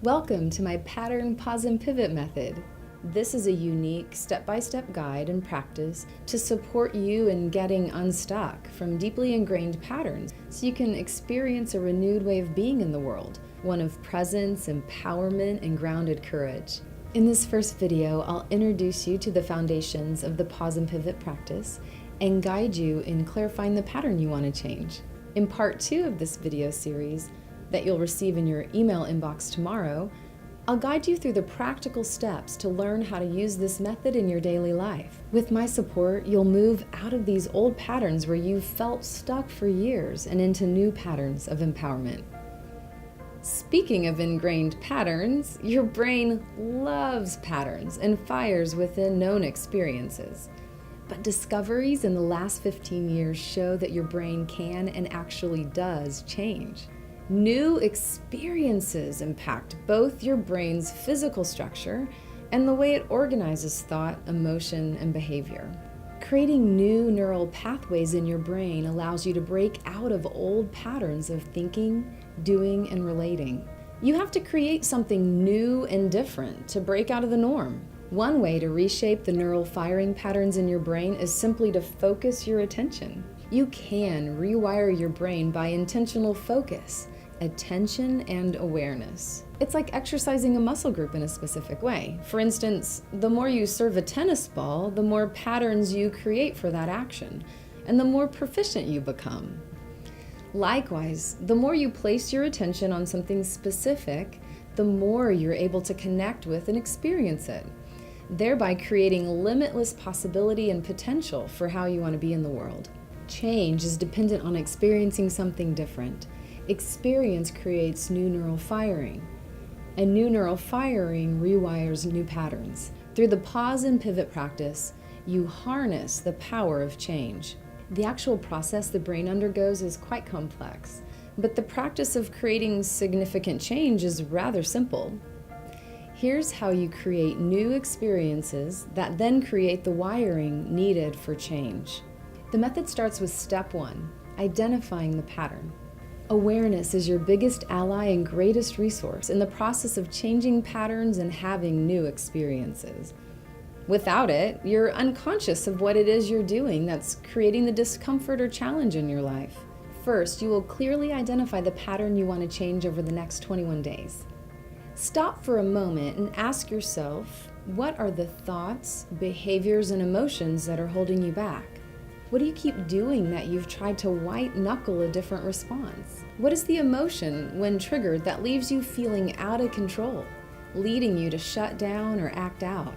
Welcome to my pattern, pause, and pivot method. This is a unique step-by-step guide and practice to support you in getting unstuck from deeply ingrained patterns so you can experience a renewed way of being in the world, one of presence, empowerment, and grounded courage. In this first video, I'll introduce you to the foundations of the pause and pivot practice and guide you in clarifying the pattern you want to change. In part 2 of this video series, that you'll receive in your email inbox tomorrow, I'll guide you through the practical steps to learn how to use this method in your daily life. With my support, you'll move out of these old patterns where you've felt stuck for years and into new patterns of empowerment. Speaking of ingrained patterns, your brain loves patterns and fires within known experiences. But discoveries in the last 15 years show that your brain can and actually does change. New experiences impact both your brain's physical structure and the way it organizes thought, emotion, and behavior. Creating new neural pathways in your brain allows you to break out of old patterns of thinking, doing, and relating. You have to create something new and different to break out of the norm. One way to reshape the neural firing patterns in your brain is simply to focus your attention. You can rewire your brain by intentional focus, attention, and awareness. It's like exercising a muscle group in a specific way. For instance, the more you serve a tennis ball, the more patterns you create for that action, and the more proficient you become. Likewise, the more you place your attention on something specific, the more you're able to connect with and experience it, thereby creating limitless possibility and potential for how you want to be in the world. Change is dependent on experiencing something different. Experience creates new neural firing, and new neural firing rewires new patterns. Through the pause and pivot practice, you harness the power of change. The actual process the brain undergoes is quite complex, but the practice of creating significant change is rather simple. Here's how you create new experiences that then create the wiring needed for change. The method starts with step 1, identifying the pattern. Awareness is your biggest ally and greatest resource in the process of changing patterns and having new experiences. Without it, you're unconscious of what it is you're doing that's creating the discomfort or challenge in your life. First, you will clearly identify the pattern you want to change over the next 21 days. Stop for a moment and ask yourself, what are the thoughts, behaviors, and emotions that are holding you back? What do you keep doing that you've tried to white-knuckle a different response? What is the emotion, when triggered, that leaves you feeling out of control, leading you to shut down or act out?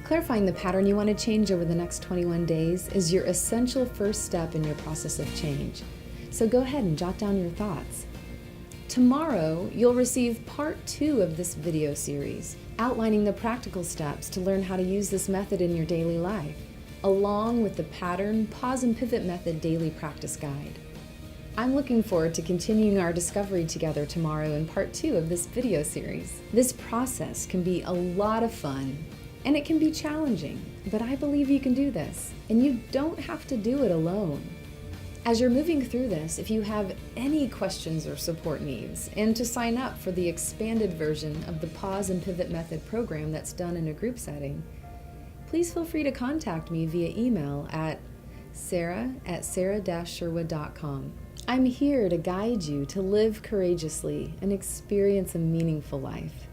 Clarifying the pattern you want to change over the next 21 days is your essential first step in your process of change. So go ahead and jot down your thoughts. Tomorrow, you'll receive part 2 of this video series, outlining the practical steps to learn how to use this method in your daily life, along with the pattern, pause, and pivot method daily practice guide. I'm looking forward to continuing our discovery together tomorrow in part 2 of this video series. This process can be a lot of fun, and it can be challenging, but I believe you can do this, and you don't have to do it alone. As you're moving through this, if you have any questions or support needs, and to sign up for the expanded version of the Pause and Pivot Method program that's done in a group setting, please feel free to contact me via email at sarah@sarah-sherwood.com. I'm here to guide you to live courageously and experience a meaningful life.